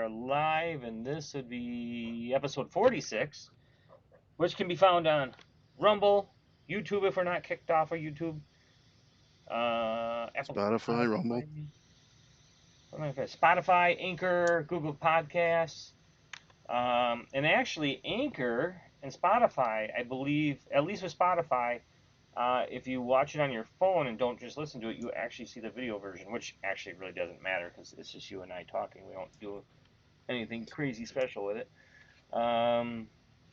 are live, and this would be episode 46, which can be found on Rumble, YouTube if we're not kicked off of YouTube, Apple, Spotify, Rumble. Spotify, Anchor, Google Podcasts, and actually Anchor and Spotify, I believe, at least with Spotify, if you watch it on your phone and don't just listen to it, you actually see the video version, which actually really doesn't matter because it's just you and I talking. We don't do anything crazy special with it. All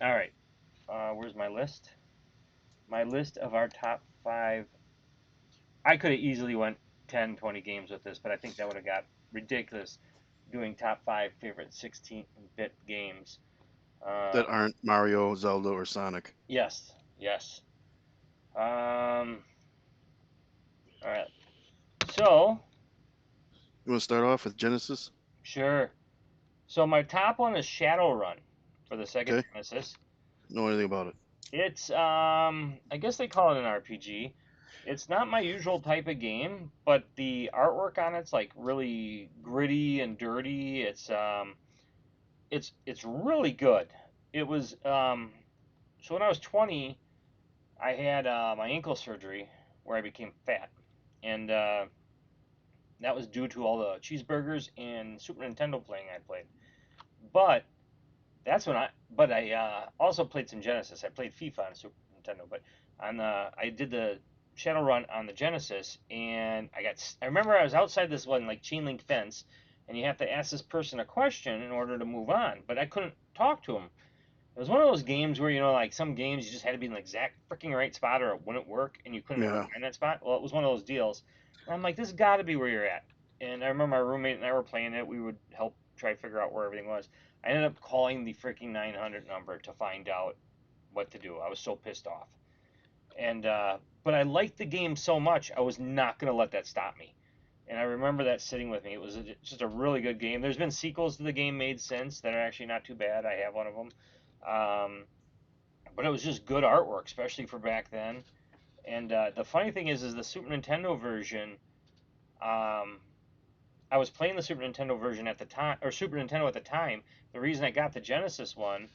right. Where's my list? My list of our top five. I could have easily went 10, 20 games with this, but I think that would have got ridiculous doing top five favorite 16-bit games. That Um, aren't Mario, Zelda, or Sonic. yes, yes. All right. So, You want to start off with Genesis? sure. So my top one is Shadowrun for the Sega Okay. Genesis. Know anything about it? It's I guess they call it an RPG. It's not my usual type of game, but the artwork on it's like really gritty and dirty. It's really good. It was so when I was 20, I had my ankle surgery where I became fat, and that was due to all the cheeseburgers and Super Nintendo playing I played. But I also played some Genesis. I played FIFA on Super Nintendo, but I did the Shadowrun on the Genesis, and I remember I was outside this one like chain link fence, and you have to ask this person a question in order to move on, but I couldn't talk to him. It was one of those games where like some games you just had to be in the exact freaking right spot or it wouldn't work, and you couldn't ever Yeah. find that spot. Well, it was one of those deals, and I'm like, this has got to be where you're at. And I remember my roommate and I were playing it. We would help try to figure out where everything was. I ended up calling the freaking 900 number to find out what to do. I was so pissed off. And but I liked the game so much, I was not gonna let that stop me. And I remember that sitting with me. It was just a really good game. There's been sequels to the game made since that are actually not too bad. I have one of them. Um, but it was just good artwork, especially for back then. And the funny thing is the Super Nintendo version. Um, I was playing the Super Nintendo version at the time, or Super Nintendo at the time. The reason I got the Genesis one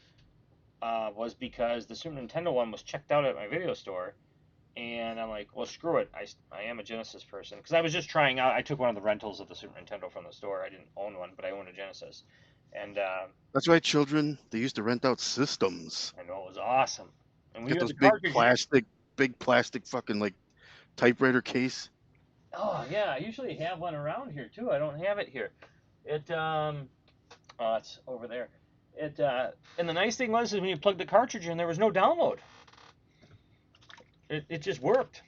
was because the Super Nintendo one was checked out at my video store, and I'm like, well, screw it. I am a Genesis person because I was just trying out. I took one of the rentals of the Super Nintendo from the store. I didn't own one, but I owned a Genesis, and That's right, children. They used to rent out systems. I know it was awesome. And we Get had those the cartridge. big plastic fucking like typewriter case. Oh yeah, I usually have one around here too. I don't have it here. It oh, it's over there. It and the nice thing was is when you plugged the cartridge in, there was no download. It just worked.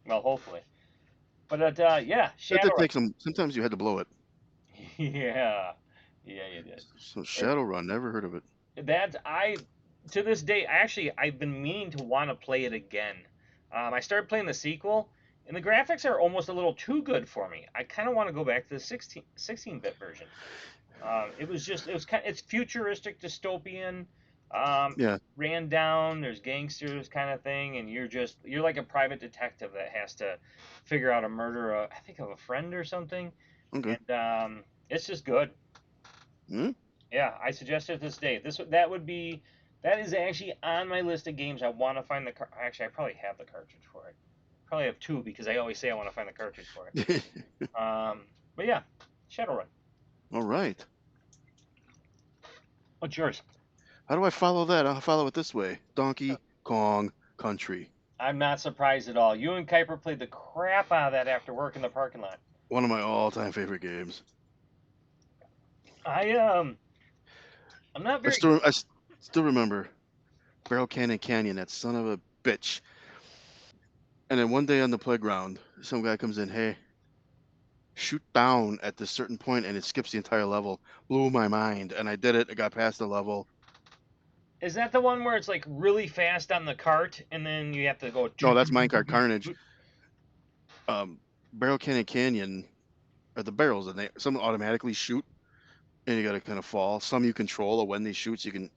Well, hopefully. But yeah, That did Shadowrun. take some. Sometimes you had to blow it. Yeah, yeah, you did. So It, Shadowrun, never heard of it. that I to this day, I've been meaning to want to play it again. I started playing the sequel, and the graphics are almost a little too good for me. I kind of want to go back to the 16-bit version. It's futuristic, dystopian, Yeah. ran down. There's gangsters kind of thing, and you're like a private detective that has to figure out a murder. I think of a friend or something, Okay. and it's just good. Hmm? Yeah, I suggest it this day. That is actually on my list of games I want to find Actually, I probably have the cartridge for it. Probably have two because I always say I want to find the cartridge for it. But yeah, Shadowrun. All right. What's yours? How do I follow that? I'll follow it this way. Donkey Kong Country. I'm not surprised at all. You and Kuiper played the crap out of that after work in the parking lot. One of my all-time favorite games. I I'm not I very still, I s- still remember Barrel Cannon Canyon. That son of a bitch. And then one day on the playground, some guy comes in. Hey, shoot down at this certain point, and it skips the entire level. Blew my mind, and I did it. I got past the level. Is that the one where it's like really fast on the cart and then you have to go No, toot, that's toot, toot, Minecart toot, toot, Carnage. toot? Barrel Cannon Canyon are the barrels, and some automatically shoot, and you got to kind of fall. Some you control, or when they shoot, so you can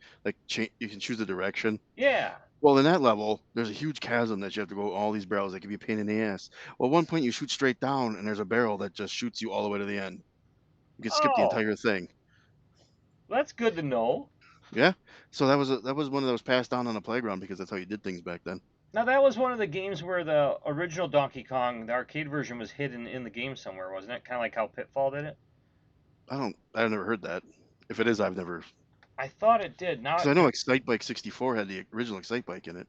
you can choose the direction. Yeah. Well, in that level, there's a huge chasm that you have to go all these barrels that can be a pain in the ass. Well, at one point you shoot straight down, and there's a barrel that just shoots you all the way to the end. You can skip the Oh. entire thing. Well, that's good to know. Yeah. So that was one that was passed down on the playground because that's how you did things back then. Now that was one of the games where the original Donkey Kong, the arcade version, was hidden in the game somewhere, wasn't it? Kind of like how Pitfall did it. I've never heard that. If it is, I've never, I thought it did. Now, because I know Excite Bike 64 had the original Excite Bike in it.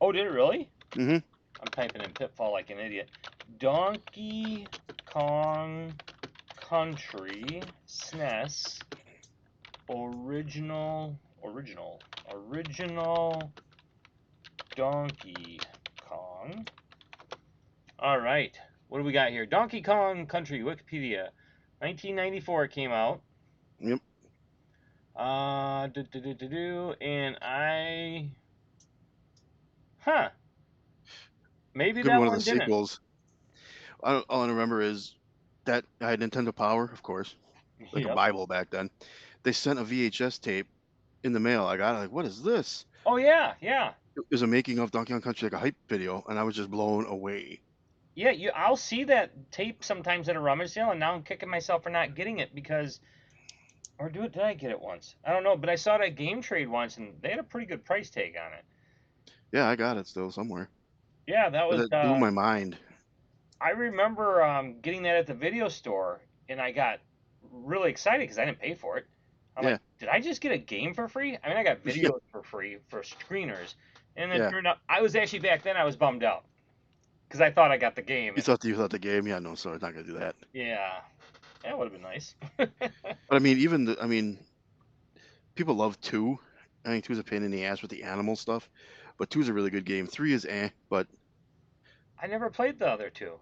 oh, did it really? Mm-hmm. I'm typing in Pitfall like an idiot. Donkey Kong Country SNES original Donkey Kong. All right. What do we got here? Donkey Kong Country Wikipedia. 1994 it came out. Yep. And huh, maybe Could be that one of the one didn't. sequels. All I remember is that I had Nintendo Power, of course, like a Yep. Bible back then. They sent a VHS tape in the mail. I got it. Like, what is this? Oh yeah, yeah. It was a making of Donkey Kong Country, like a hype video, and I was just blown away. Yeah, I'll see that tape sometimes at a rummage sale, and now I'm kicking myself for not getting it because, or did I get it once? I don't know, but I saw it at Game Trade once, and they had a pretty good price tag on it. Yeah, I got it still somewhere. Yeah, that But was. that blew my mind. I remember getting that at the video store, and I got really excited because I didn't pay for it. I'm like, Yeah, did I just get a game for free? I mean, I got yeah, videos for free for screeners, and it yeah. turned out I was actually back then I was bummed out because I thought I got the game, and You thought the game? Yeah, no, sorry, not gonna do that. yeah, that would have been nice. But I mean, people love two. I think two is a pain in the ass with the animal stuff, but two is a really good game. Three is but I never played the other two.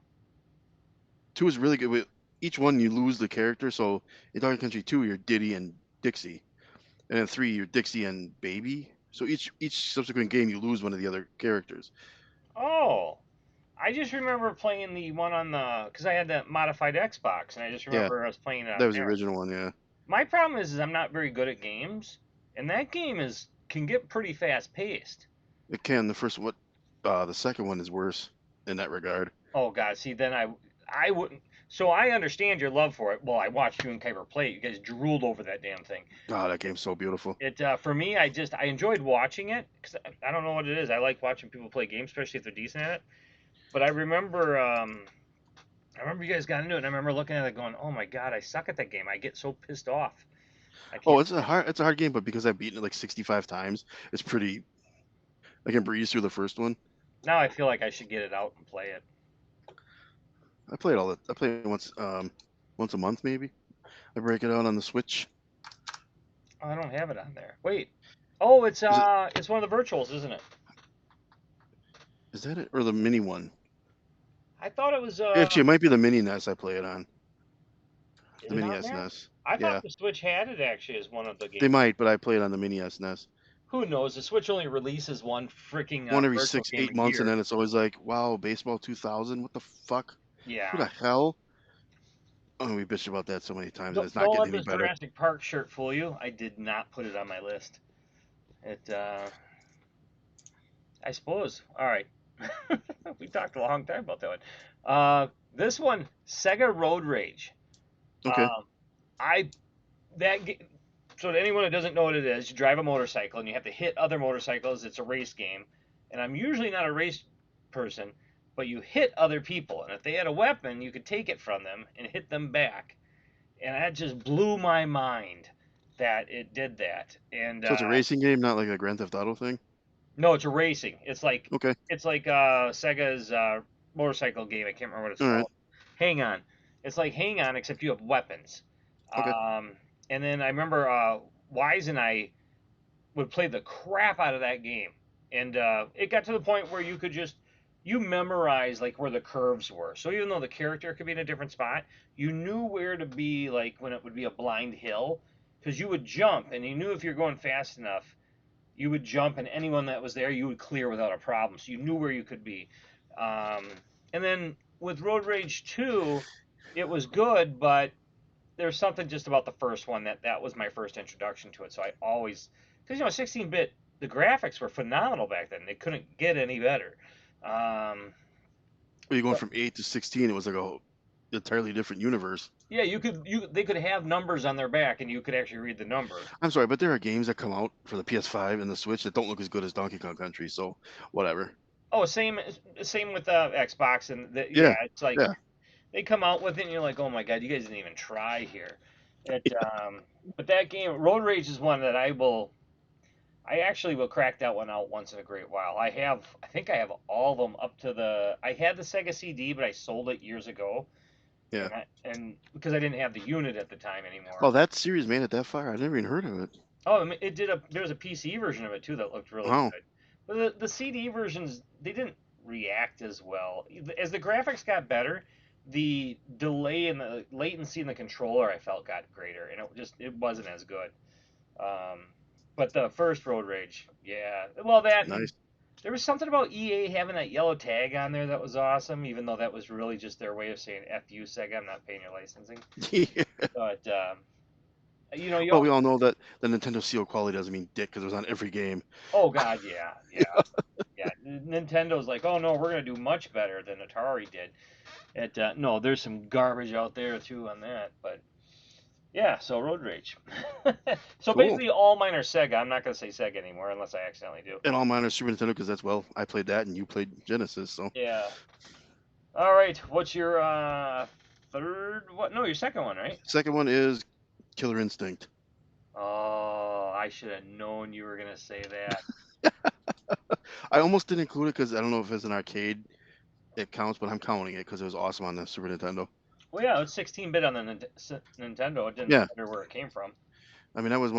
two is really good. With each one, you lose the character. So in Donkey Country 2, you're Diddy and Dixie, and in 3, you're Dixie and Baby. So each subsequent game, you lose one of the other characters. Oh, I just remember playing the one on the because I had that modified Xbox, and I just Yeah, remember us playing it that on was the there. original one. Yeah, My problem is I'm not very good at games, and that game is can get pretty fast paced. it can. The second one is worse in that regard. Oh God, see then I wouldn't. So I understand your love for it. Well, I watched you and Kuiper play it. You guys drooled over that damn thing. Oh, that game's so beautiful. It for me, I enjoyed watching it because I don't know what it is. I like watching people play games, especially if they're decent at it. But I remember you guys got into it, and I remember looking at it going, "Oh my God, I suck at that game. I get so pissed off. I Oh, can't." it's a hard game, but because I've beaten it like 65 times, it's pretty. I can breeze through the first one. Now I feel like I should get it out and play it. I play it once a month maybe. I break it out on the Switch. Oh, I don't have it on there. Wait. Oh, Is it it's one of the virtuals, isn't it? is that it or the mini one? I thought it was Actually, it might be the mini NES I play it on. is The it mini on there? SNES. I thought Yeah, the Switch had it actually as one of the they games. might, but I play it on the mini SNES. Who knows? The Switch only releases one freaking One every virtual six, game eight a months, and year. then it's always like, wow, baseball 2000. What the fuck? Who Yeah. the hell? Oh, we bitched about that so many times, and Don't, it's not don't getting let any this better. Jurassic Park shirt fool you. I did not put it on my list. It I suppose. All right. We talked a long time about that one. This one, Sega Road Rage. Okay. Um, I that so to anyone that doesn't know what it is, you drive a motorcycle and you have to hit other motorcycles. It's a race game, and I'm usually not a race person, but you hit other people, and if they had a weapon, you could take it from them and hit them back, and that just blew my mind that it did that. And So it's a racing game, not like a Grand Theft Auto thing. no, it's a racing. Okay. It's like Sega's motorcycle game. I can't remember what it's All right. called. Hang on. It's like Hang On, except you have weapons. Okay. Um, and then I remember Wise and I would play the crap out of that game, and it got to the point where you could just you memorize like where the curves were. So even though the character could be in a different spot, you knew where to be like when it would be a blind hill, because you would jump, and you knew if you're going fast enough you would jump, and anyone that was there you would clear without a problem. So you knew where you could be. Um, and then with Road Rage 2, it was good, but there's something just about the first one that was my first introduction to it. So I always, because 16-bit, the graphics were phenomenal back then. They couldn't get any better. Um, Well, you're going but from 8 to 16. It was like a entirely different universe. Yeah, they could have numbers on their back, and you could actually read the number. I'm sorry, but there are games that come out for the PS5 and the Switch that don't look as good as Donkey Kong Country. So whatever. Oh, same with Xbox, and Yeah, yeah, it's like yeah, they come out with it, and you're like, oh my god, you guys didn't even try here. It, but that game, Road Rage, is one that I actually will crack that one out once in a great while. I think I have all of them up to I had the Sega CD, but I sold it years ago, yeah. and because I didn't have the unit at the time Oh, anymore. that series made it that far. I never even heard of it. Oh, I mean, there's a PC version of it too that looked really Wow. good. But the CD versions, they didn't react as well. As the graphics got better, the delay and the latency in the controller I felt got greater, and it wasn't as good. Um, but the first Road Rage, yeah. Well, that and Nice. there was something about EA having that yellow tag on there that was awesome, even though that was really just their way of saying "F you, Sega, I'm not paying your licensing." Yeah. But you know, Well, we all know that the Nintendo seal quality doesn't mean dick because it was on every game. oh god, yeah, yeah. Yeah, Nintendo's like, oh no, we're gonna do much better than Atari did. No, there's some garbage out there too on that, but yeah. So Road Rage. So Cool. basically, all mine are Sega. I'm not gonna say Sega anymore unless I accidentally do. And all mine are Super Nintendo because I played that and you played Genesis. So Yeah. All right. What's your third? What? No, your second one, right? second one is Killer Instinct. Oh, I should have known you were gonna say that. I almost didn't include it because I don't know if it's an arcade it counts, but I'm counting it because it was awesome on the Super Nintendo. Well, yeah, it's 16-bit on the Nintendo. It didn't Yeah, matter where it came from. I mean that was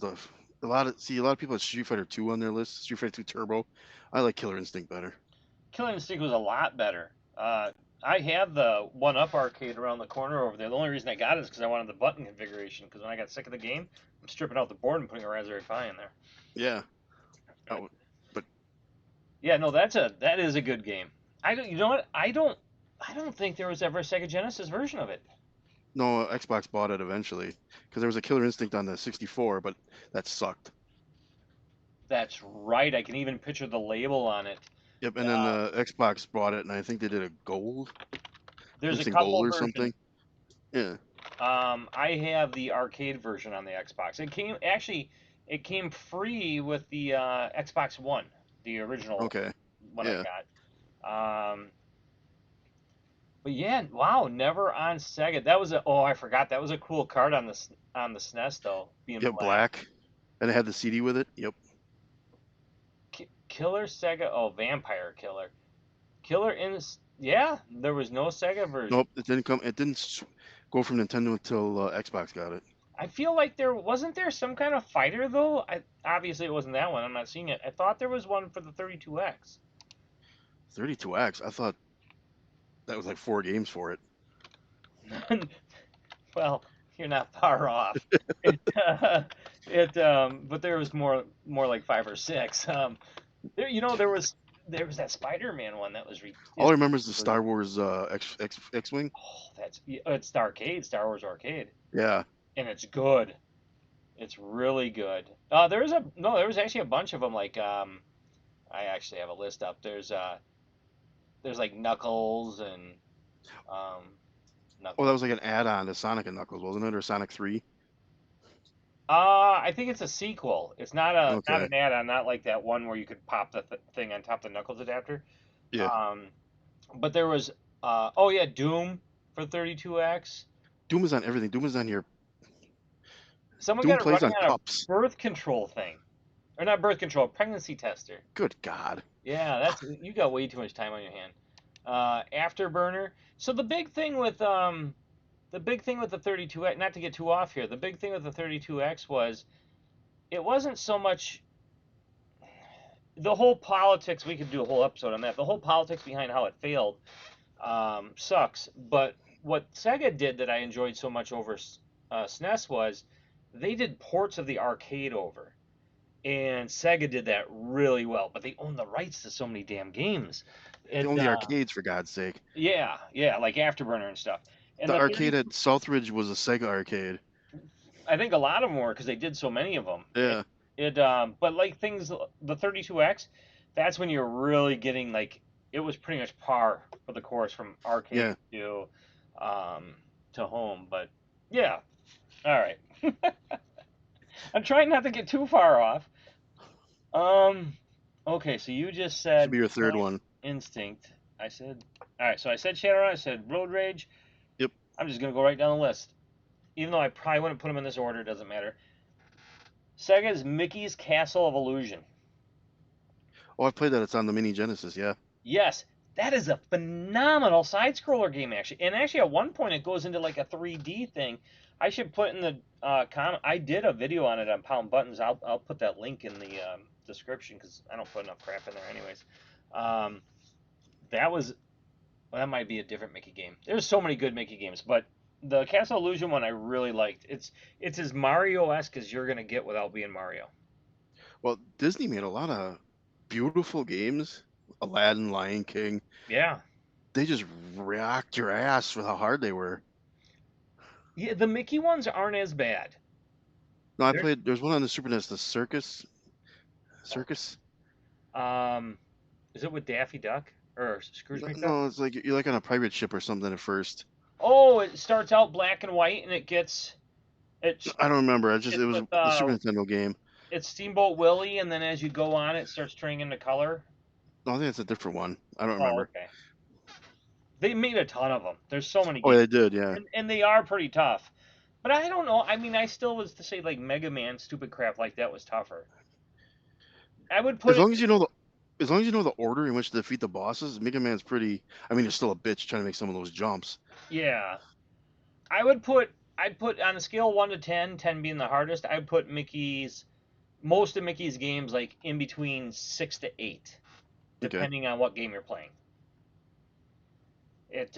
the a lot of people have Street Fighter 2 on their list, Street Fighter 2 Turbo. I like Killer Instinct better. Killing Instinct was a lot better. I have the One Up arcade around the corner over there. The only reason I got it is because I wanted the button configuration. Because when I got sick of the game, I'm stripping out the board and putting a Raspberry Pi in there. Yeah, But, oh, but yeah, no, that is a good game. I don't, you know what? I don't think there was ever a Sega Genesis version of it. no, Xbox bought it eventually because there was a Killer Instinct on the 64, but that sucked. That's right. I can even picture the label on it. Yep, and then Uh, Xbox bought it, and I think they did a there's a Instinct couple Gold or versions. something. Yeah. I have the arcade version on the Xbox. It came free with the Xbox One, the original Okay. one I Yeah. got. But yeah, wow, never on Sega. I forgot that was a cool card on on the SNES though, being Yep. black. Black, and it had the CD with it. Yep. Killer Sega. Oh, Vampire Killer. Killer in. Yeah, there was no Sega version. Nope. It didn't come. It didn't go from Nintendo until Xbox got it. I feel like there some kind of fighter though. Obviously it wasn't that one. I'm not seeing it. I thought there was one for the 32X. 32X. I thought that was like 4 games for it. Well, you're not far off. It, but there was more like five or six. There was that Spider-Man one that was All I is remember is the Star Wars X-wing. oh, it's the arcade, Star Wars arcade, Yeah. and it's good. It's really good. There was actually a bunch of them. Like I actually have a list up. There's like Knuckles and um, Oh, that Knuckles. was like an add-on to Sonic and Knuckles, wasn't it, or Sonic 3? I think it's a sequel. It's not Okay. an add-on, not like that one where you could pop the thing on top of the Knuckles adapter. Yeah. Um, but there was oh yeah, Doom for 32X. Doom is on everything. Doom is on your. Someone Doom got it plays running on on a cups. birth control thing, or not birth control, pregnancy tester. Good God. Yeah, that's you got way too much time on your hand. Afterburner. So the big thing with the 32X, not to get too off here, the big thing with the 32X was it wasn't so much the whole politics. We could do a whole episode on that. The whole politics behind how it failed sucks. But what Sega did that I enjoyed so much over SNES was they did ports of the arcade over. And Sega did that really well, but they own the rights to so many damn games. They It own the arcades, for God's sake. Yeah, yeah, like Afterburner and stuff. And The the arcade 30, at Southridge was a Sega arcade. I think a lot of them were because they did so many of them. Yeah. But like the 32X, that's when you're really getting like it was pretty much par for the course from arcade Yeah. to um to home. But yeah, all right. I'm trying not to get too far off. Um, okay, so you just Should said be your third Killer one. Instinct. I said, all right. So I said Shadowrun. I said Road Rage. Yep. I'm just gonna go right down the list. Even though I probably wouldn't put them in this order, it doesn't matter. Sega's Mickey's Castle of Illusion. Oh, I played that. It's on the Mini Genesis. Yeah. Yes, that is a phenomenal side scroller game actually. And actually at one point it goes into like a 3D thing. I should put in the comment. I did a video on it on Pound Buttons. I'll put that link in the description because I don't put enough crap in there anyways. Um, that was well, that might be a different Mickey game. There's so many good Mickey games, but the Castle Illusion one I really liked. It's as Mario-esque as you're gonna get without being Mario. Well, Disney made a lot of beautiful games. Aladdin, Lion King. Yeah. They just rocked your ass for how hard they were. Yeah, the Mickey ones aren't as bad. No, I They're played. There's one on the Super NES, the Circus. um is it with Daffy Duck or Scrooge McDuck? No, it's like you're like on a pirate ship or something at first. Oh, it starts out black and white and it's I don't remember. It it's was with a Super Nintendo game. it's Steamboat Willie, and then as you go on it starts turning into color. No, I think it's a different one. I don't Oh, remember. okay. They made a ton of them. There's so many Oh, yeah, games, they did. Yeah. and they are pretty tough. But I don't know. I mean, I still was to say like Mega Man, stupid crap like that was tougher. I would put As it. long as you know the, as long as you know the order in which to defeat the bosses, Mega Man's pretty. I mean, it's still a bitch trying to make some of those jumps. Yeah, I would put. I'd put on a scale of 1 to 10, 10 being the hardest. I'd put Mickey's most of Mickey's games like in between 6 to 8, Okay. depending on what game you're playing. It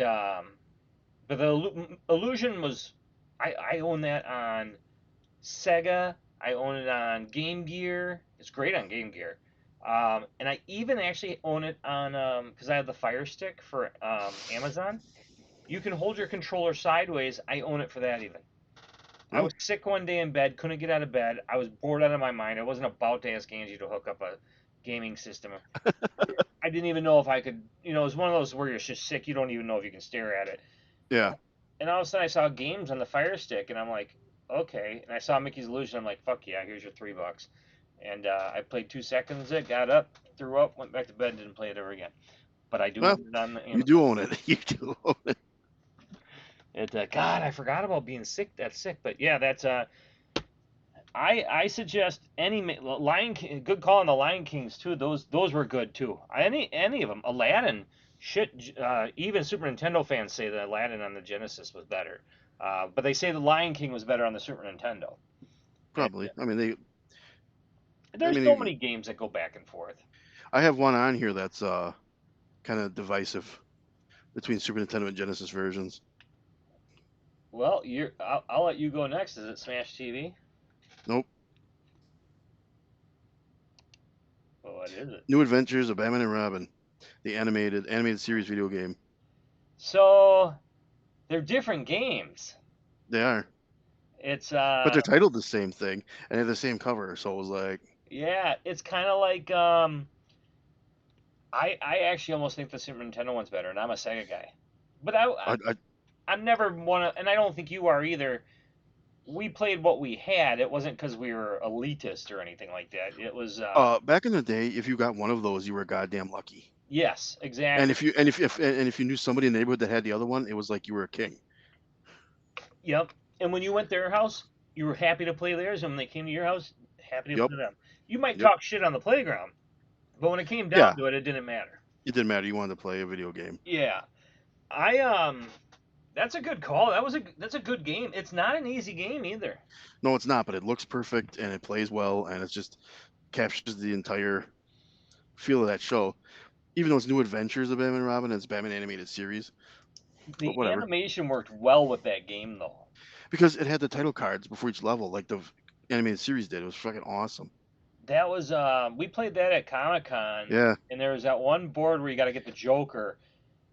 but the Illusion was I own that on Sega. I own it on Game Gear. It's great on Game Gear. And I even actually own it on because I have the Fire Stick for Amazon. You can hold your controller sideways. I own it for that even. I No. was sick one day in bed, couldn't get out of bed. I was bored out of my mind. I wasn't about to ask Angie to hook up a gaming system. I didn't even know if I could. It's one of those where you're just sick. You don't even know if you can stare at it. Yeah. And all of a sudden, I saw games on the Fire Stick, and I'm like, okay. And I saw Mickey's Illusion. I'm like, fuck yeah, here's your $3. And I played 2 seconds. It got up, threw up, went back to bed, and didn't play it ever again. But I do Well, own it on the you Amazon. do own it. You do own it. God, I forgot about being sick. That's sick. But yeah, that's I suggest any Lion King. Good call on the Lion Kings too. Those were good too. Any of them. Aladdin. Shit. Even Super Nintendo fans say that Aladdin on the Genesis was better. But they say the Lion King was better on the Super Nintendo. And Probably. I mean, they. I there's so mean, many games that go back and forth. I have one on here that's kind of divisive between Super Nintendo and Genesis versions. Well, I'll let you go next. Is it Smash TV? Nope. Well, what is it? New Adventures of Batman and Robin, the animated series video game. So they're different games. They are, It's but they're titled the same thing and they have the same cover. So it was like, yeah, it's kind of like I actually almost think the Super Nintendo one's better, and I'm a Sega guy. But I I'm never one of, and I don't think you are either. We played what we had. It wasn't because we were elitist or anything like that. It was back in the day, if you got one of those, you were goddamn lucky. yes, And exactly. if you knew somebody in the neighborhood that had the other one, it was like you were a king. Yep. And when you went to their house, you were happy to play theirs, and when they came to your house, happy to Yep, play them. You might yep, talk shit on the playground, but when it came down yeah. to it, it didn't matter. It didn't matter. You wanted to play a video game. Yeah. I. That's a good call. That's a good game. It's not an easy game either. No, it's not, but it looks perfect and it plays well and it just captures the entire feel of that show. Even though it's New Adventures of Batman and Robin, it's Batman animated series, but The whatever. animation worked well with that game though. Because it had the title cards before each level, like the animated series did. It was fucking awesome. That was we played that at Comic Con, Yeah, and there was that one board where you got to get the Joker.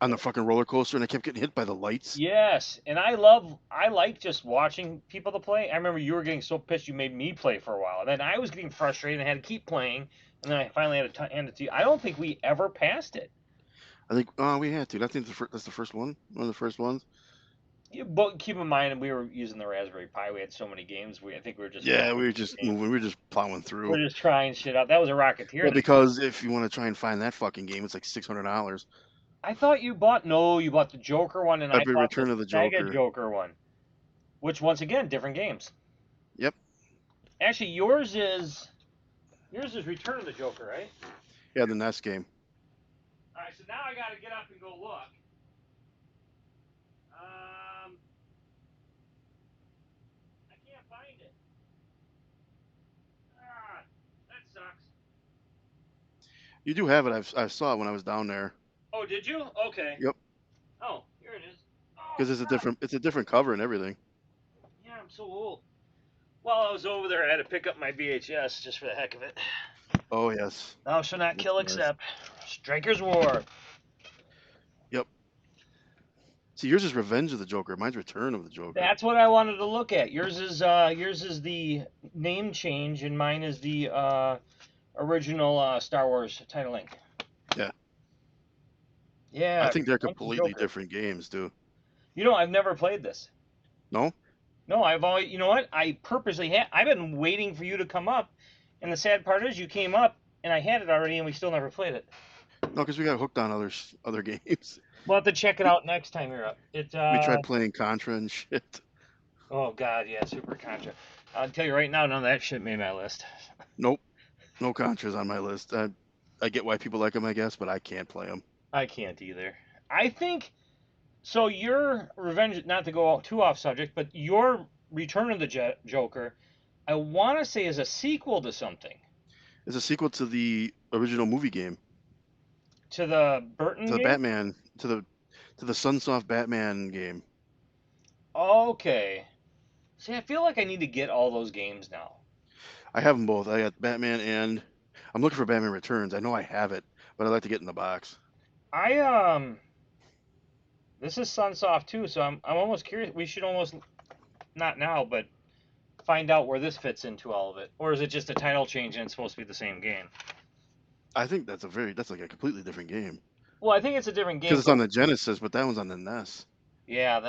on the fucking roller coaster, and I kept getting hit by the lights. Yes, and I like just watching people to play. I remember you were getting so pissed you made me play for a while, and then I was getting frustrated and had to keep playing, and then I finally had to hand it to you. I don't think we ever passed it. I think we had to. I think that's the first one. One of the first ones. Yeah, but keep in mind, we were using the Raspberry Pi. We had so many games. I think we were just Yeah, we throwing were just games. moving. We were just plowing through. We're just trying shit out. That was a Rocketeer Well, in the. because if you want to try and find that fucking game, it's like $600. I thought you bought no, you bought the Joker one, and I Every bought the Return of the Sega Joker. Joker one, which once again different games. Yep. Actually, yours is Return of the Joker, right? Yeah, the NES game. All right, so now I got to get up and go look. Um, I can't find it. Ah, that sucks. You do have it. I saw it when I was down there. Oh, did you? Okay. Yep. Oh, here it is. Oh, Because crap. it's a different cover and everything. Yeah, I'm so old. While I was over there, I had to pick up my VHS just for the heck of it. Oh yes. Thou shalt not The kill SNES. except. Striker's War. Yep. See, yours is Revenge of the Joker. Mine's Return of the Joker. That's what I wanted to look at. Yours is the name change, and mine is the original Star Wars titling. Yeah. I Yeah, think they're Revenge of the completely Joker. different games, too. I've never played this. No? No, I've always. You know what? I purposely had. I've been waiting for you to come up, and the sad part is you came up, and I had it already, and we still never played it. No, because we got hooked on other games. We'll have to check it We, out next time you're up. we tried playing Contra and shit. Oh God, yeah, Super Contra. I'll tell you right now, none of that shit made my list. Nope. No Contras on my list. I get why people like them, I guess, but I can't play them. I can't either. I think so. Your Revenge, not to go too off subject, but your Return of the Joker, I want to say is a sequel to something, It's a sequel to the original movie game, to the Burton to the game. Batman, to the Sunsoft Batman game. Okay. See, I feel like I need to get all those games now. I have them both. I got Batman and I'm looking for Batman Returns. I know I have it, but I'd like to get in the box. I this is Sunsoft too, so I'm almost curious. We should almost not now, but find out where this fits into all of it, or is it just a title change and it's supposed to be the same game? I think that's like a completely different game Well, I think it's a different because game, it's but on the Genesis, but that one's on the NES. yeah,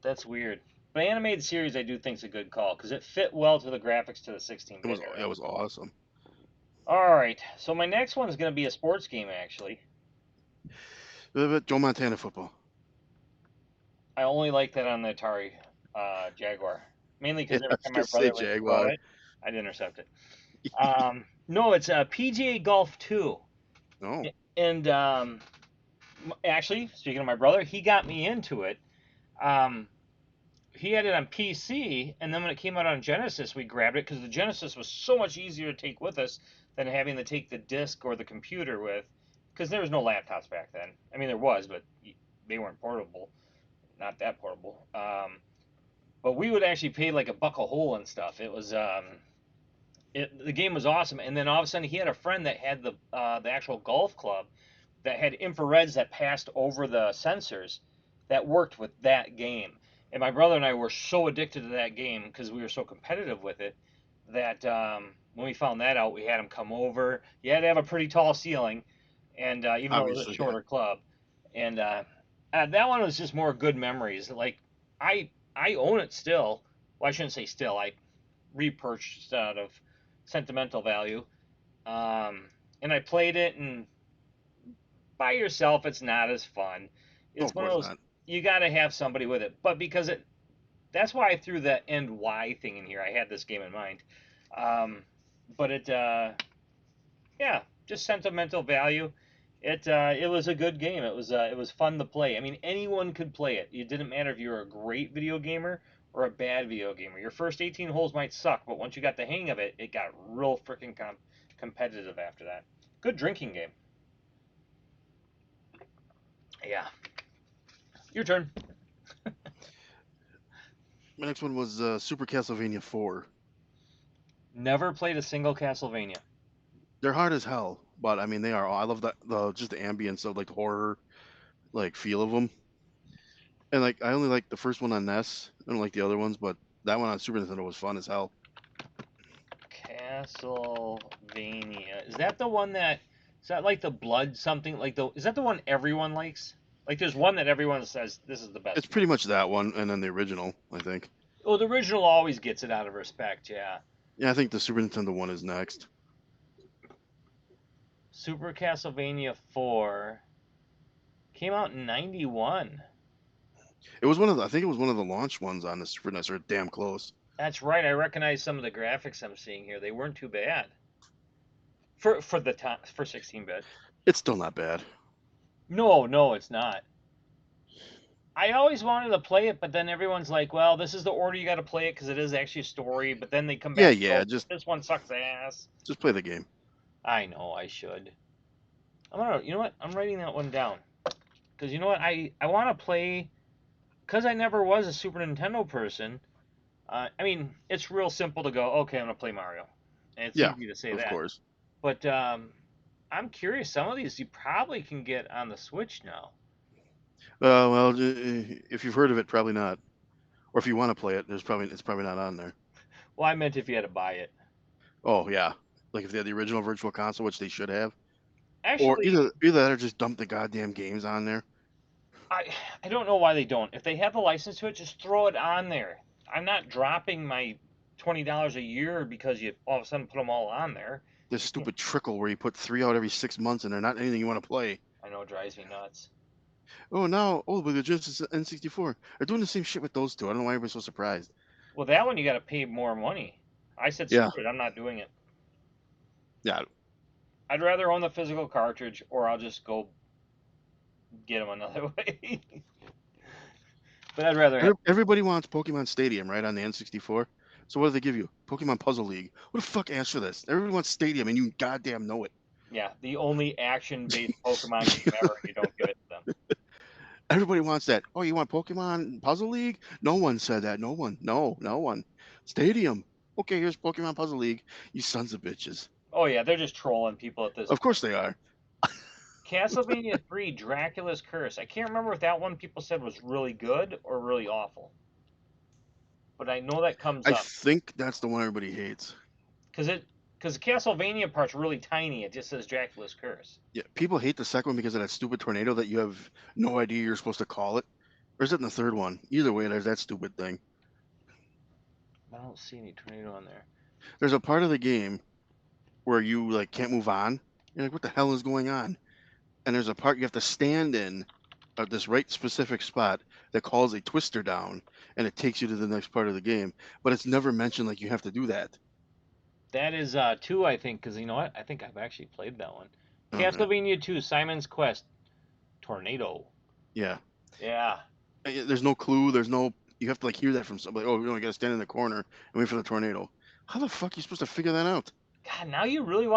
that's weird. But animated series, I do think is a good call because it fit well to the graphics to the 16-bit era. It was awesome. All right, so my next one is going to be a sports game. Actually, But Joe Montana football. I only like that on the Atari Jaguar, mainly Yeah, because I every was time my gonna say brother would throw Jaguar. it, I'd intercept it. No, it's a PGA Golf 2, No, and actually, speaking of my brother, he got me into it. Um, he had it on PC, and then when it came out on Genesis, we grabbed it because the Genesis was so much easier to take with us than having to take the disc or the computer with, because there was no laptops back then. I mean, there was, but they weren't portable, not that portable. But we would actually pay like a buck a hole and stuff. The game was awesome, and then all of a sudden he had a friend that had the actual golf club that had infrareds that passed over the sensors that worked with that game. And my brother and I were so addicted to that game because we were so competitive with it that when we found that out, we had him come over. You had to have a pretty tall ceiling, and even though it was a obviously, yeah. shorter club, and that one was just more good memories. Like I own it still. Well, I shouldn't say still. I repurchased out of sentimental value, and I played it, and by yourself, it's not as fun. Oh, It's of one of course those not. you got to have somebody with it. But because that's why I threw the end Y thing in here. I had this game in mind, um, but yeah, just sentimental value. It was a good game. It was fun to play. I mean, anyone could play it. It didn't matter if you were a great video gamer or a bad video gamer. Your first 18 holes might suck, but once you got the hang of it, it got real freaking competitive after that. Good drinking game. Yeah, your turn. My next one was Super Castlevania 4. Never played a single Castlevania. They're hard as hell, but I mean they are. I love the just the ambience of like the horror like feel of them. And like I only like the first one on NES. I don't like the other ones, but that one on Super Nintendo was fun as hell. Castlevania. Is that the one that is that like the blood something like the is that the one everyone likes? Like there's one that everyone says this is the It's best one. pretty much that one, and then the original, I think. Well, the original always gets it out of respect, yeah. Yeah, I think the Super Nintendo one is next. Super Castlevania 4 came out in 91. It was one of the, I think it was one of the launch ones on the Super NES, or damn close. That's right. I recognize some of the graphics I'm seeing here. They weren't too bad for the time for 16-bit. It's still not bad. No, no, it's not. I always wanted to play it, but then everyone's like, "Well, this is the order you got to play it because it is actually a story." But then they come Yeah, back and yeah, go, "This one sucks ass." just play the game. I know I should. I'm gonna. You know what? I'm writing that one down because you know what? I want to play because I never was a Super Nintendo person. I mean, it's real simple to go. Okay, I'm gonna play Mario, and it's Yeah, easy to say of that. course. But I'm curious. Some of these you probably can get on the Switch now. Well, if you've heard of it, probably not. Or if you want to play it, it's probably not on there. Well, I meant if you had to buy it. Oh yeah, like if they had the original Virtual Console, which they should have, or Actually, either that or just dump the goddamn games on there. I I don't know why they don't. If they have the license to it, just throw it on there. I'm not dropping my $20 a year because you all of a sudden put them all on there. This You can't. stupid trickle where you put 3 out every 6 months and they're not anything you want to play. I know it drives me nuts. But the Genesis N64, they're doing the same shit with those two. I don't know why everybody's so surprised. Well, that one you got to pay more money. I said Yeah, screw it. I'm not doing it. yeah. I'd rather own the physical cartridge, or I'll just go get them another way. But I'd rather have. Everybody wants Pokemon Stadium, right, on the N64. So what do they give you? Pokemon Puzzle League. Who the fuck asked for this? Everyone wants Stadium, and you goddamn know it. Yeah, the only action-based Pokemon game ever, and you don't give it to them. Everybody wants that. Oh, you want Pokemon Puzzle League? No one said that. No one. No, no one. Stadium. Okay, here's Pokemon Puzzle League. You sons of bitches. Oh yeah, they're just trolling people at this Of point. course they are. Castlevania 3, Dracula's Curse. I can't remember if that one people said was really good or really awful, but I know that comes I up think that's the one everybody hates. because the Castlevania part's really tiny. It just says Dracula's Curse. Yeah, people hate the second one because of that stupid tornado that you have no idea you're supposed to call it. Or is it in the third one? Either way, there's that stupid thing. I don't see any tornado on there. There's a part of the game where you like can't move on. You're like, what the hell is going on? And there's a part you have to stand in at this right specific spot that calls a twister down, and it takes you to the next part of the game. But it's never mentioned like you have to do that. That is 2, I think, because you know what? I think I've actually played that one. Okay. Castlevania 2, Simon's Quest, Tornado. Yeah. Yeah. There's no clue. There's no. You have to like hear that from somebody. Oh, you gotta stand in the corner and wait for the tornado. How the fuck are you supposed to figure that out? God, now you really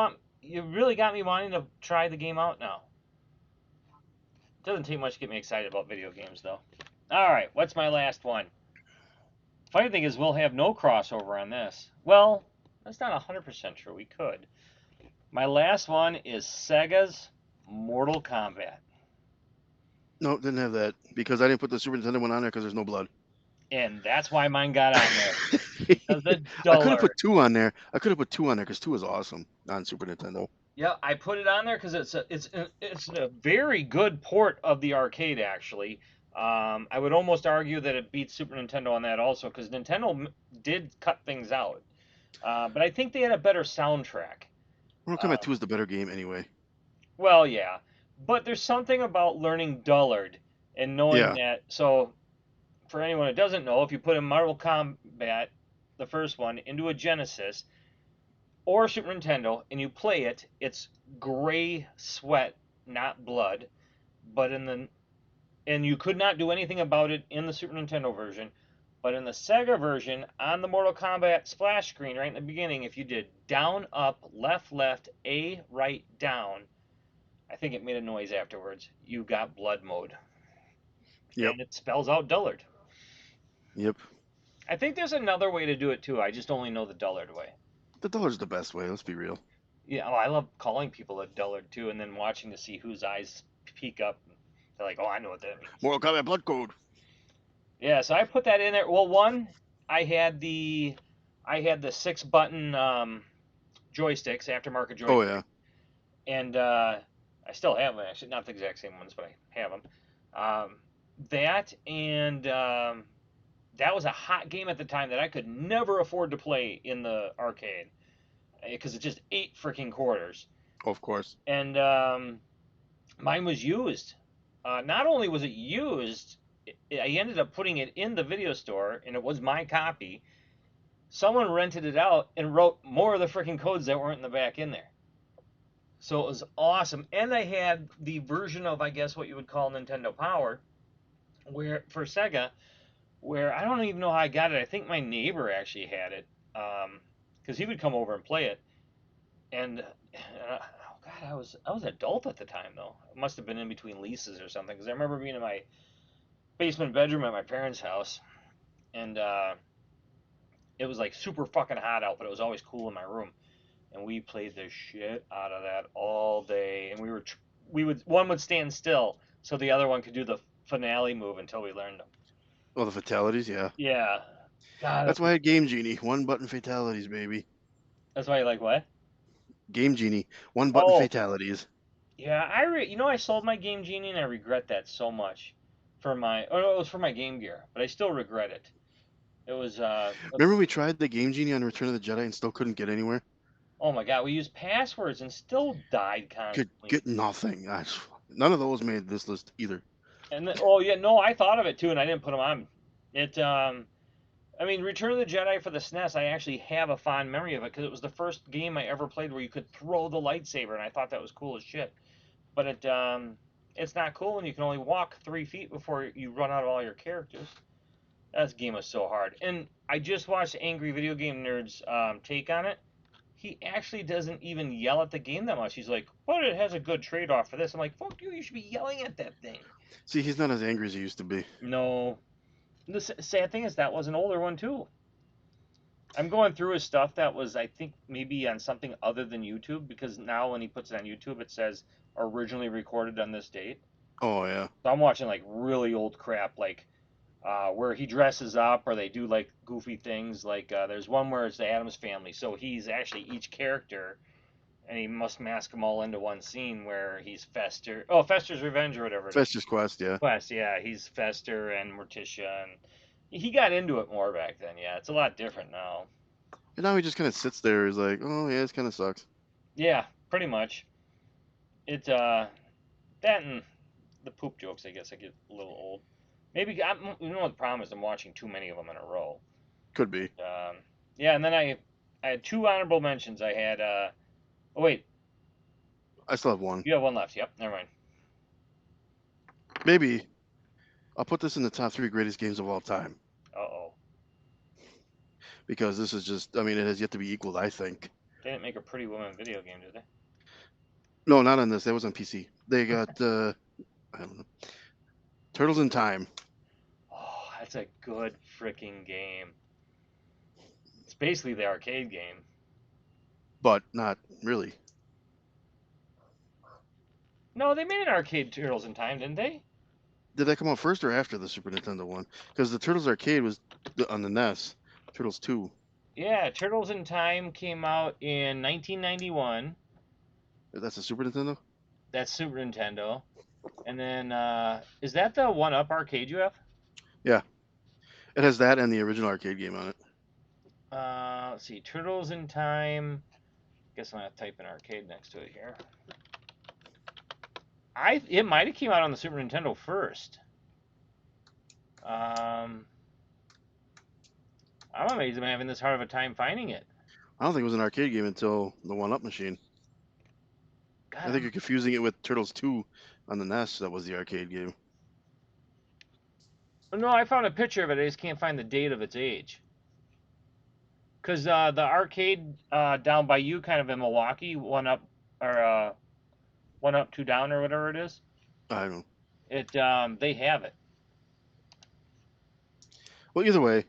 got me wanting to try the game out now. Doesn't take much to get me excited about video games, though. All right, what's my last one? Funny thing is, we'll have no crossover on this. Well, that's not 100% true. We could. My last one is Sega's Mortal Kombat. No, didn't have that because I didn't put the Super Nintendo one on there because there's no blood. And that's why mine got on there. Because the I could have duller. put two on there. I could have put two on there because two is awesome on Super Nintendo. Yeah, I put it on there because it's a very good port of the arcade, actually. I would almost argue that it beats Super Nintendo on that also because Nintendo did cut things out. But I think they had a better soundtrack. Mortal Uh, Kombat 2 is the better game anyway. well, yeah, but there's something about learning Dullard and knowing Yeah. that. So, for anyone who doesn't know, if you put a Mortal Kombat, the first one, into a Genesis or Super Nintendo and you play it, it's gray sweat, not blood. But and you could not do anything about it in the Super Nintendo version. But in the Sega version, on the Mortal Kombat splash screen right in the beginning, if you did down, up, left, A, right, down, I think it made a noise afterwards. You got blood mode. Yep. And it spells out Dullard. Yep. I think there's another way to do it too. I just only know the Dullard way. The dollar's the best way. Let's be real. Yeah, oh, I love calling people a dullard too, and then watching to see whose eyes peek up. They're like, "Oh, I know what that means." Mortal Kombat Blood Code. Yeah, so I put that in there. Well, one, I had the six button joysticks, aftermarket Oh joysticks, yeah. and I still have them actually, not the exact same ones, but I have them. Um, that and that was a hot game at the time that I could never afford to play in the arcade because it just ate freaking quarters. Of course. And mine was used. Not only was it used, I ended up putting it in the video store, and it was my copy. Someone rented it out and wrote more of the freaking codes that weren't in the back in there. So it was awesome. And I had the version of, I guess, what you would call Nintendo Power, where for Sega, where I don't even know how I got it. I think my neighbor actually had it, because he would come over and play it. And oh god, I was an adult at the time though. It must have been in between leases or something. Because I remember being in my basement bedroom at my parents' house, and it was like super fucking hot out, but it was always cool in my room. And we played the shit out of that all day. And we would one would stand still so the other one could do the finale move until we learned them. Oh, the fatalities, yeah. Yeah, God, That's why I had Game Genie. One button fatalities, baby. that's why you like what? Game Genie. One button Oh, fatalities. yeah, I sold my Game Genie and I regret that so much for my oh no, it was for my Game Gear, but I still regret it. It was Remember we tried the Game Genie on Return of the Jedi and still couldn't get anywhere? oh my god, we used passwords and still died Could constantly. get nothing. None of those made this list either. And then, oh yeah, no, I thought of it too and I didn't put them on. It I mean, Return of the Jedi for the SNES, I actually have a fond memory of it because it was the first game I ever played where you could throw the lightsaber, and I thought that was cool as shit. But it's not cool when you can only walk 3 feet before you run out of all your characters. That game was so hard. And I just watched Angry Video Game Nerd's take on it. He actually doesn't even yell at the game that much. He's like, "But it has a good trade-off for this." I'm like, "Fuck you! You should be yelling at that thing." See, he's not as angry as he used to be. No. The sad thing is that was an older one too. I'm going through his stuff that was, I think, maybe on something other than YouTube because now when he puts it on YouTube, it says originally recorded on this date. Oh, yeah. So I'm watching like really old crap, like where he dresses up or they do like goofy things. Like there's one where it's the Addams family, so he's actually each character, and he must mask them all into one scene where he's Fester. Oh, Fester's Revenge or whatever it is. Festus Quest, yeah. Quest, yeah, he's Fester and Morticia, and he got into it more back then. Yeah, it's a lot different now. And now he just kind of sits there. He's like, oh, yeah, this kind of sucks. Yeah, pretty much. It that and the poop jokes, I guess, I get a little old. Maybe you know what the problem is? I'm watching too many of them in a row. Could be. Yeah, and then I had two honorable mentions. I had oh wait, I still have one. you have one left. Yep, never mind. Maybe I'll put this in the top 3 greatest games of all time Uh oh, because this is just, I mean, it has yet to be equaled, I think. they didn't make a Pretty Woman video game, did they? No, not on this. That was on PC. They got, I don't know, Turtles in Time. Oh, that's a good freaking game. It's basically the arcade game. But not really. No, they made an arcade Turtles in Time, didn't they? Did that come out first or after the Super Nintendo one? Because the Turtles arcade was on the NES. Turtles 2. Yeah, Turtles in Time came out in 1991. That's a Super Nintendo? That's Super Nintendo. And then, is that the One Up arcade you have? Yeah. It has that and the original arcade game on it. Let's see, Turtles in Time. Guess I'm gonna type in arcade next to it here. It might have came out on the Super Nintendo first. I'm amazed I'm having this hard of a time finding it. I don't think it was an arcade game until the One Up machine. I God, think you're confusing it with Turtles 2 on the NES. That was the arcade game. no, I found a picture of it. I just can't find the date of its age. Cause the arcade down by you, kind of in Milwaukee, One Up or One Up, Two Down or whatever it is. I don't know. They have it. Well, either way,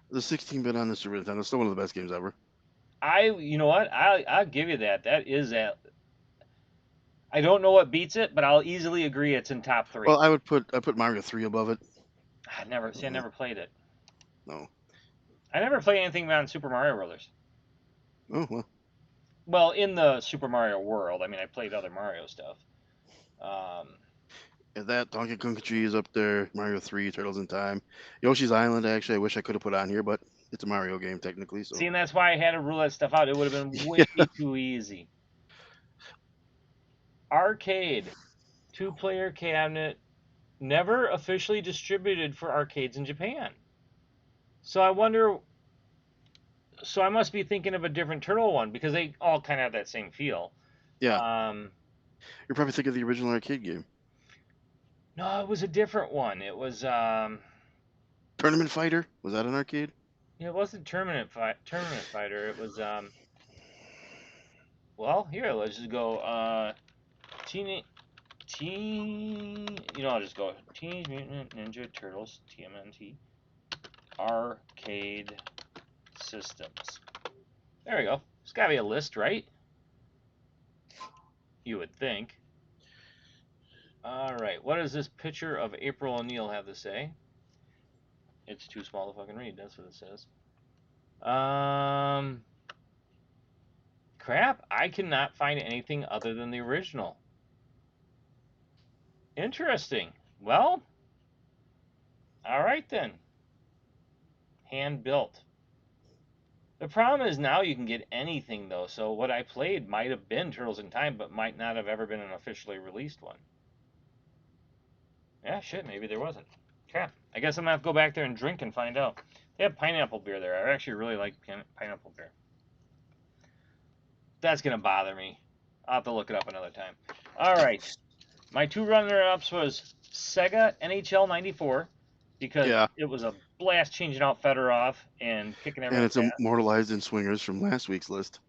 the 16-bit on the Super Nintendo is still one of the best games ever. You know what? I'll give you that. That is that. I don't know what beats it, but I'll easily agree it's in top three. Well, I put Mario 3 above it. I never played it. No. I never played anything on Super Mario Brothers. Oh, well. Well, in the Super Mario world, I mean, I played other Mario stuff. Um, And that Donkey Kong Country is up there. Mario 3, Turtles in Time, Yoshi's Island. Actually, I wish I could have put on here, but it's a Mario game technically. See, So and that's why I had to rule that stuff out. It would have been way yeah, too easy. Arcade, two-player cabinet, never officially distributed for arcades in Japan. So I wonder. So I must be thinking of a different turtle one because they all kind of have that same feel. yeah. Um, You're probably thinking of the original arcade game, no, it was a different one. It was Tournament Fighter. Was that an arcade? it wasn't tournament fighter. It was well, here let's just go teen I'll just go Teenage Mutant Ninja Turtles TMNT arcade systems. There we go. There's got to be a list, right? You would think. All right. What does this picture of April O'Neil have to say? It's too small to fucking read. That's what it says. Um, crap. I cannot find anything other than the original. Interesting. Well, all right then. Hand built. The problem is now you can get anything though. So what I played might have been Turtles in Time, but might not have ever been an officially released one. Yeah, shit. Maybe there wasn't. Crap. I guess I'm gonna have to go back there and drink and find out. They have pineapple beer there. I actually really like pineapple beer. That's gonna bother me. I'll have to look it up another time. All right. My two runner-ups was Sega Nhl '94 because Yeah, it was a blast changing out Fedorov and kicking and everyone's it's ass. immortalized in Swingers from last week's list.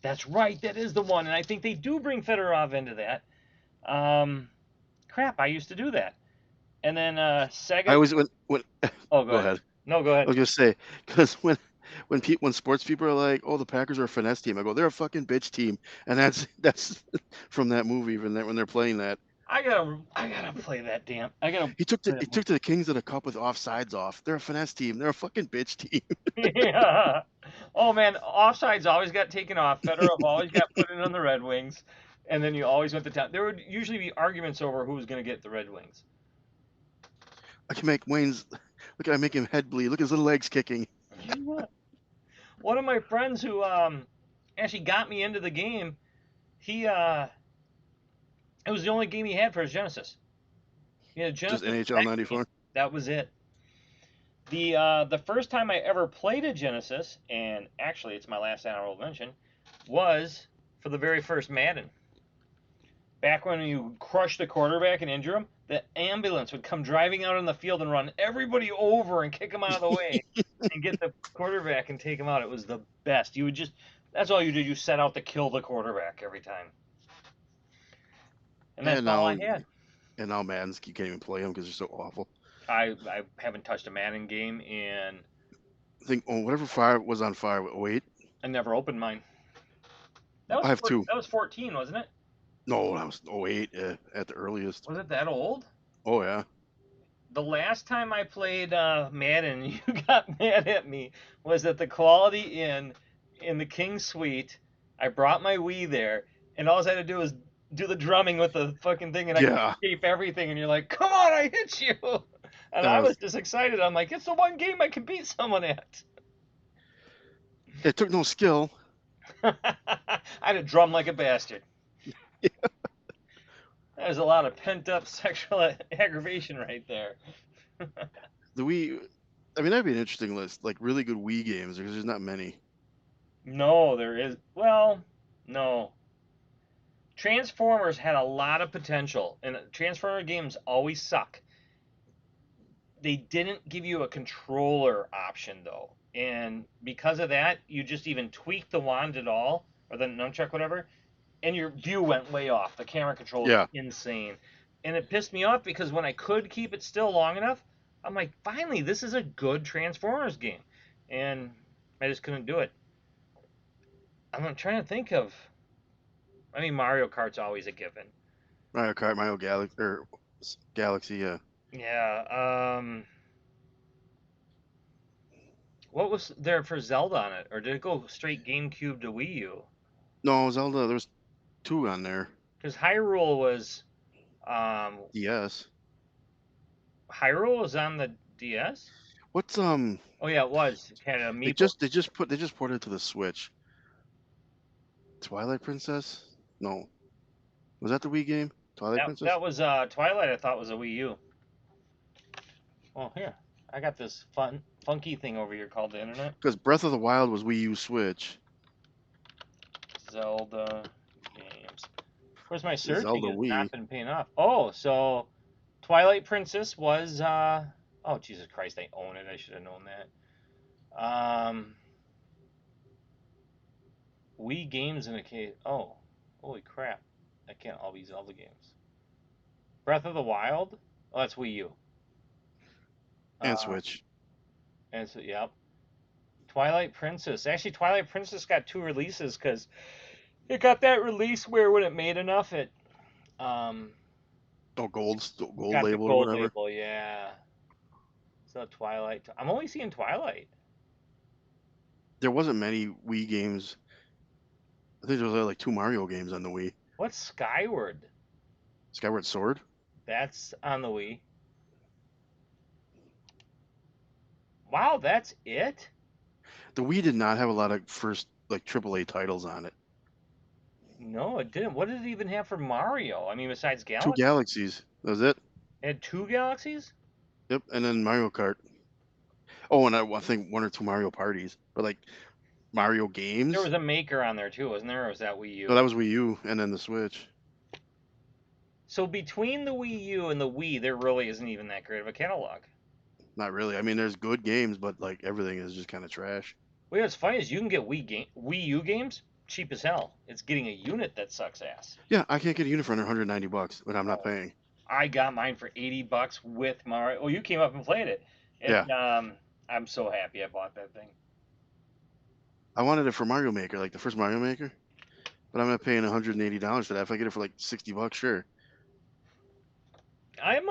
That's right. That is the one, and I think they do bring Fedorov into that. Um, crap. I used to do that. And then I Sega. always when Oh, go go ahead. ahead. No, go I ahead. was gonna say because when sports people are like, "Oh, the Packers are a finesse team," I go, "They're a fucking bitch team," and that's from that movie when they're playing that. I gotta play that damn. I gotta play He that took to the Kings of the Cup with offsides off. They're a finesse team. They're a fucking bitch team. yeah. Oh man, offsides always got taken off. Fedorov always got put in on the Red Wings, and then you always went to town. There would usually be arguments over who was going to get the Red Wings. I can make Wayne's look. I make him head bleed. Look at his little legs kicking. One of my friends who actually got me into the game, he it was the only game he had for his Genesis. He had a Just Genesis NHL that game. '94. That was it. The first time I ever played a Genesis, and actually it's my last honorable mention, was for the very first Madden. Back when you crush the quarterback and injure him, the ambulance would come driving out on the field and run everybody over and kick them out of the way and get the quarterback and take him out. It was the best. You would just that's all you did. You set out to kill the quarterback every time, and that's And all now I had. Madden's you can't even play them because they're so awful. I haven't touched a Madden game in I think whatever fire was on fire. Oh wait, I never opened mine. I have two. That was 14, wasn't it? No, that was '08 at the earliest. Was it that old? Oh yeah. The last time I played Madden, you got mad at me, was that the quality in the King Suite. I brought my Wii there, and all I had to do was do the drumming with the fucking thing, and I could Yeah. escape everything. And you're like, "Come on, I hit you!" And I Uh, was just excited. I'm like, "It's the one game I can beat someone at." it took no skill. I had to drum like a bastard. There's a lot of pent up sexual aggravation right there. The Wii. I mean, that'd be an interesting list. Like really good Wii games because there's not many. No, there is. Well, no. Transformers had a lot of potential, and Transformer games always suck. They didn't give you a controller option though, and because of that, you just even tweak the wand at all, or the nunchuck, whatever, and your view went way off. The camera control was Yeah. insane, and it pissed me off because when I could keep it still long enough, I'm like, finally, this is a good Transformers game, and I just couldn't do it. I'm trying to think of. I mean, Mario Kart's always a given. Mario Kart, Mario Galaxy, or Galaxy. Yeah. Yeah. What was there for Zelda on it, or did it go straight GameCube to Wii U? No, Zelda. There's two on there. Because Hyrule was DS. Hyrule was on the DS. What's Oh yeah, it was. It had they amiibo. just ported it to the Switch. Twilight Princess? No. Was that the Wii game? Twilight Princess? That was Twilight. I thought was a Wii U. Oh here, I got this funky thing over here called the internet. Because Breath of the Wild was Wii U Switch. Zelda games. Of course, my searching Zelda has Wii. not been paying off. Oh, so Twilight Princess was. Oh Jesus Christ! I own it. I should have known that. Wii games in a case. Oh, holy crap! That can't all be Zelda games. Breath of the Wild. Oh, that's Wii U. And Uh, Switch. and so yep. Twilight Princess. Actually, Twilight Princess got two releases because it got that release where when it made enough, it um Oh, gold got the label or gold whatever. label. Yeah. So Twilight. I'm only seeing Twilight. There wasn't many Wii games. I think there was like 2 Mario games on the Wii. What's Skyward? Skyward Sword. That's on the Wii. Wow, that's it? The Wii did not have a lot of first like AAA titles on it. No, it didn't. What did it even have for Mario? I mean, besides Two Galaxy, Galaxies. That was it. it had two Galaxies. Yep. And then Mario Kart. Oh, and I think 1 or 2 Mario parties. But like Mario There games. was a Maker on there too, wasn't there? Or was that Wii No, U? that was Wii U, and then the Switch. So between the Wii U and the Wii, there really isn't even that great of a catalog. Not really. I mean, there's good games, but like everything is just kind of trash. Well, what's funny is you can get Wii U games cheap as hell. It's getting a unit that sucks ass. Yeah, I can't get a unit for under $190, but I'm not Oh, paying. I got mine for $80 with Mario. Oh, you came up and played it. Yeah, It I'm so happy I bought that thing. I wanted it for Mario Maker, like the first Mario Maker, but I'm not paying $180 for that. If I get it for like $60, sure. I'm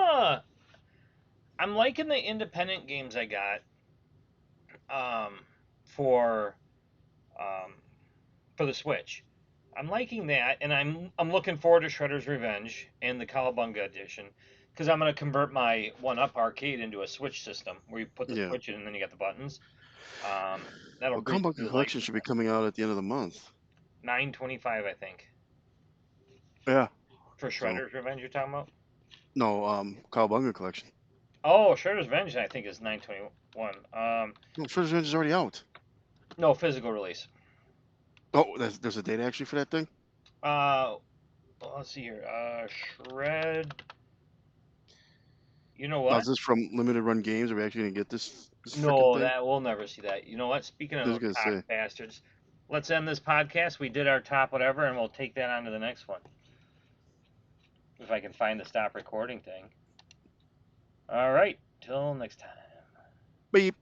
I'm liking the independent games I got um for um for the Switch. I'm liking that, and I'm looking forward to Shredder's Revenge and the Cowabunga edition because I'm gonna convert my One Up arcade into a Switch system where you put the Yeah. Switch in and then you got the buttons. Um, that'll Well, breeze Kombat through like Collection should be coming out at the end of the month. 925, I think, Yeah. for So Shredder's Revenge. You're talking about? no, Cowabunga Collection. Oh, Shredder's Revenge, I think is 921. No, Shredder's Revenge is already out. No physical release. Oh, there's a date actually for that thing. Uh, let's see here. Shred. You know Now, what? is this from limited run games? Are we actually gonna get this freaking No, thing? that we'll never see that. You know what? Speaking of I was those gonna cock say. bastards, let's end this podcast. We did our top whatever, and we'll take that on to the next one if I can find the stop recording thing. All right, till next time. Beep.